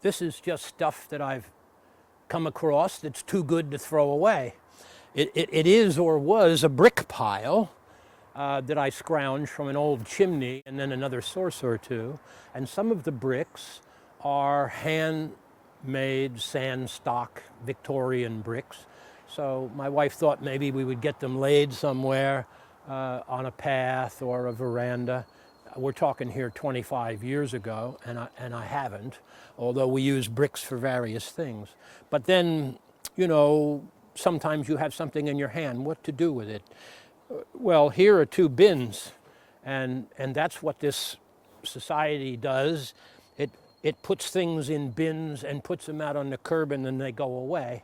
This is just stuff that I've come across that's too good to throw away. It is or was a brick pile that I scrounged from an old chimney and then another source or two. And some of the bricks are handmade sandstock Victorian bricks. So my wife thought maybe we would get them laid somewhere on a path or a veranda. We're talking here 25 years ago, and I haven't, although we use bricks for various things. But then, you know, sometimes you have something in your hand, what to do with it? Well, here are two bins, and that's what this society does. It puts things in bins and puts them out on the curb, and then they go away.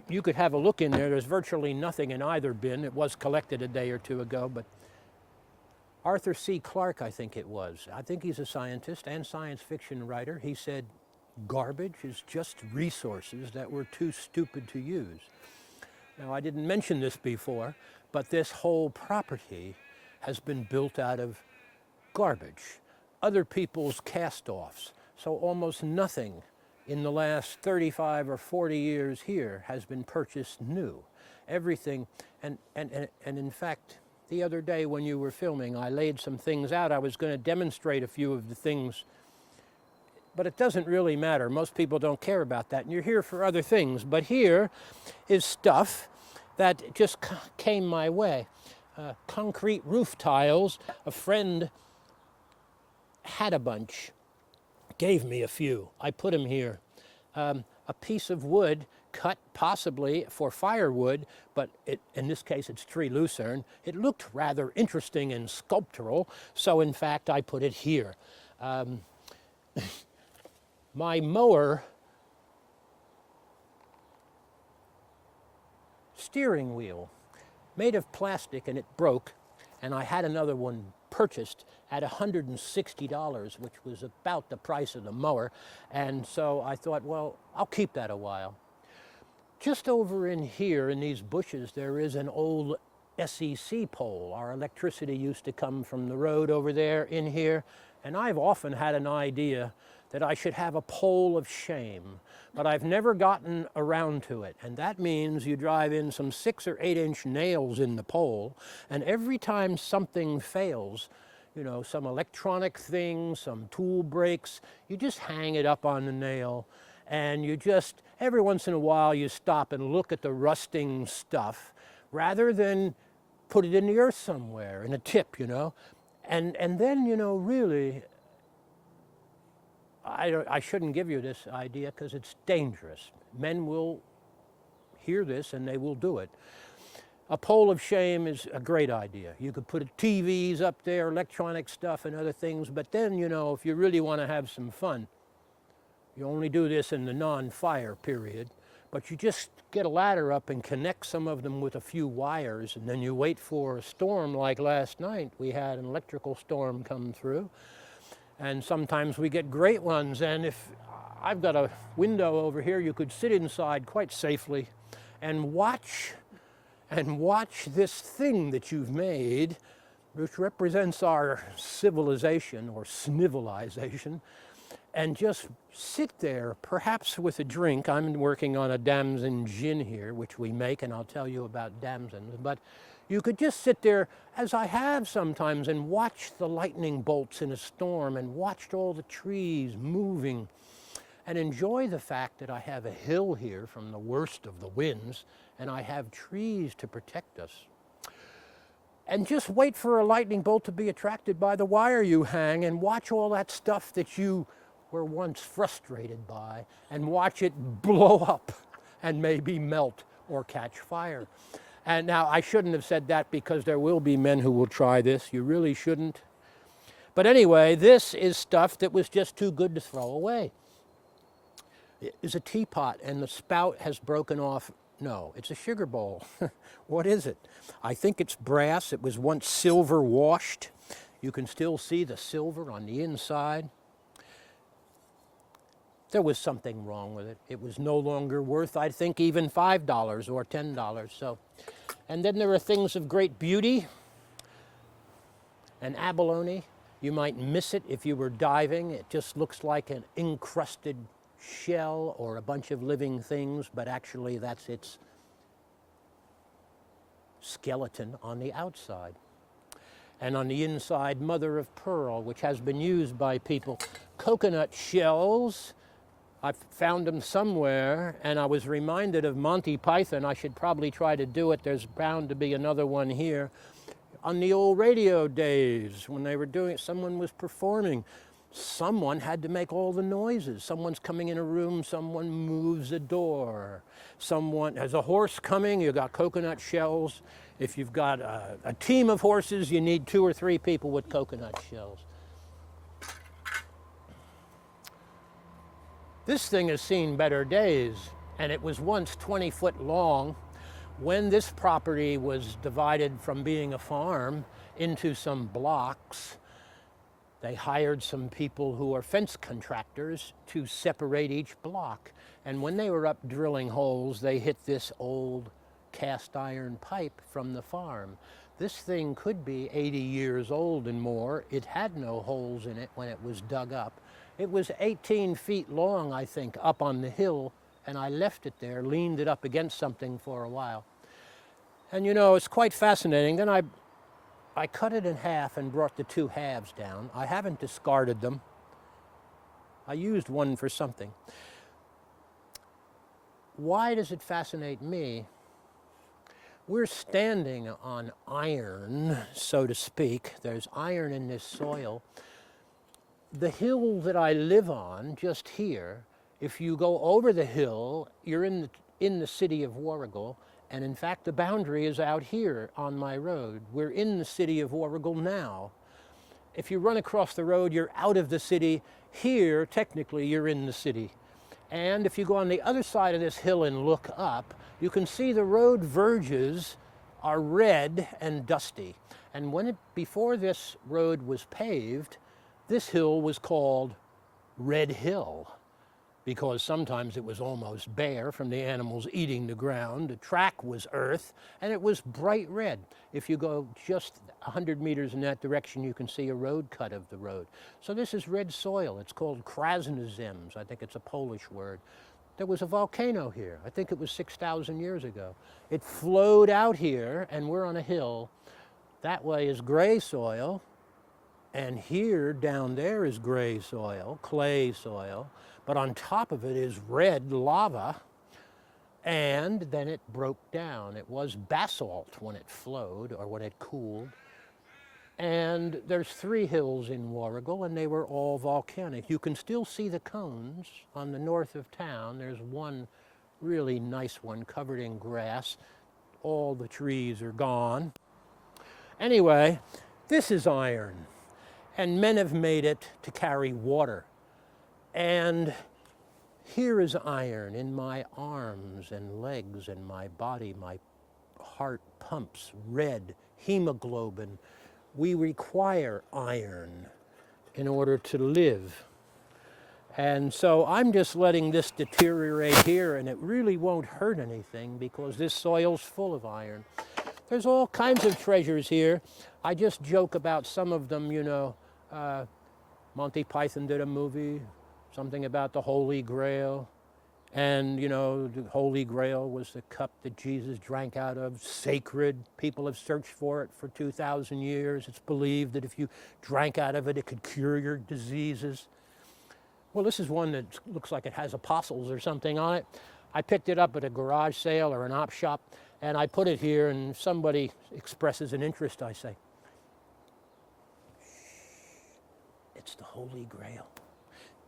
You could have a look in there. There's virtually nothing in either bin. It was collected a day or two ago, but Arthur C. Clarke, I think it was. I think he's a scientist and science fiction writer. He said, garbage is just resources that we're too stupid to use. Now, I didn't mention this before, but this whole property has been built out of garbage, other people's cast-offs. So almost nothing in the last 35 or 40 years here has been purchased new. Everything, and in fact, the other day when you were filming, I laid some things out. I was going to demonstrate a few of the things, but it doesn't really matter. Most people don't care about that, and you're here for other things. But here is stuff that just came my way. Concrete roof tiles. A friend had a bunch, gave me a few. I put them here. A piece of wood cut possibly for firewood, but in this case it's tree lucerne. It looked rather interesting and sculptural, so in fact I put it here. My mower steering wheel, made of plastic, and it broke, and I had another one purchased at $160, which was about the price of the mower, and so I thought, well, I'll keep that a while. Just over in here, in these bushes, there is an old SEC pole. Our electricity used to come from the road over there in here, and I've often had an idea that I should have a pole of shame, but I've never gotten around to it. And that means you drive in some 6 or 8 inch nails in the pole, and every time something fails, you know, some electronic thing, some tool breaks, you just hang it up on the nail, and you just, every once in a while, you stop and look at the rusting stuff rather than put it in the earth somewhere, in a tip, you know. And then, you know, really, I shouldn't give you this idea because it's dangerous. Men will hear this and they will do it. A pole of shame is a great idea. You could put TVs up there, electronic stuff and other things, but then, you know, if you really want to have some fun, you only do this in the non-fire period, but you just get a ladder up and connect some of them with a few wires, and then you wait for a storm like last night. We had an electrical storm come through, and sometimes we get great ones, and if I've got a window over here, you could sit inside quite safely and watch this thing that you've made, which represents our civilization or snivelization, and just sit there, perhaps with a drink. I'm working on a damson gin here, which we make, and I'll tell you about damsons. But you could just sit there, as I have sometimes, and watch the lightning bolts in a storm, and watch all the trees moving, and enjoy the fact that I have a hill here from the worst of the winds, and I have trees to protect us. And just wait for a lightning bolt to be attracted by the wire you hang, and watch all that stuff that you were once frustrated by, and watch it blow up and maybe melt or catch fire. And now I shouldn't have said that because there will be men who will try this. You really shouldn't. But anyway, this is stuff that was just too good to throw away. It is a teapot and the spout has broken off. No, it's a sugar bowl. What is it? I think it's brass. It was once silver washed. You can still see the silver on the inside. There was something wrong with it. It was no longer worth, I think, even $5 or $10. So, and then there are things of great beauty and abalone. You might miss it if you were diving. It just looks like an encrusted shell or a bunch of living things, but actually that's its skeleton on the outside. And on the inside, mother of pearl, which has been used by people. Coconut shells, I've found them somewhere, and I was reminded of Monty Python. I should probably try to do it. There's bound to be another one here. On the old radio days, when they were doing it, someone was performing. Someone had to make all the noises. Someone's coming in a room, someone moves a door. Someone, has a horse coming, you got coconut shells. If you've got a team of horses, you need 2 or 3 people with coconut shells. This thing has seen better days, and it was once 20 foot long. When this property was divided from being a farm into some blocks, they hired some people who are fence contractors to separate each block. And when they were up drilling holes, they hit this old cast iron pipe from the farm. This thing could be 80 years old and more. It had no holes in it when it was dug up. It was 18 feet long, I think, up on the hill, and I left it there, leaned it up against something for a while. And you know, it's quite fascinating. Then I cut it in half and brought the 2 halves down. I haven't discarded them. I used one for something. Why does it fascinate me? We're standing on iron, so to speak. There's iron in this soil. The hill that I live on, just here, if you go over the hill, you're in the city of Warragul, and in fact the boundary is out here on my road. We're in the city of Warragul now. If you run across the road, you're out of the city. Here, technically, you're in the city. And if you go on the other side of this hill and look up, you can see the road verges are red and dusty. And before this road was paved, this hill was called Red Hill, because sometimes it was almost bare from the animals eating the ground. The track was earth, and it was bright red. If you go just 100 meters in that direction, you can see a road cut of the road. So this is red soil. It's called krasnozems. I think it's a Polish word. There was a volcano here. I think it was 6,000 years ago. It flowed out here, and we're on a hill. That way is gray soil. And here, down there is gray soil, clay soil, but on top of it is red lava, and then it broke down. It was basalt when it flowed, or when it cooled. And there's 3 hills in Warragul, and they were all volcanic. You can still see the cones on the north of town. There's one really nice one covered in grass. All the trees are gone. Anyway, this is iron. And men have made it to carry water. And here is iron in my arms and legs and my body. My heart pumps red hemoglobin. We require iron in order to live. And so I'm just letting this deteriorate here, and it really won't hurt anything because this soil's full of iron. There's all kinds of treasures here. I just joke about some of them, you know. Monty Python did a movie, something about the Holy Grail. And, you know, the Holy Grail was the cup that Jesus drank out of, sacred. People have searched for it for 2,000 years. It's believed that if you drank out of it, it could cure your diseases. Well, this is one that looks like it has apostles or something on it. I picked it up at a garage sale or an op shop, and I put it here, and if somebody expresses an interest, I say, it's the Holy Grail.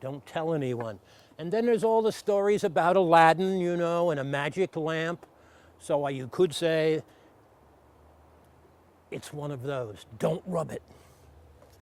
Don't tell anyone. And then there's all the stories about Aladdin, you know, and a magic lamp. So you could say it's one of those. Don't rub it.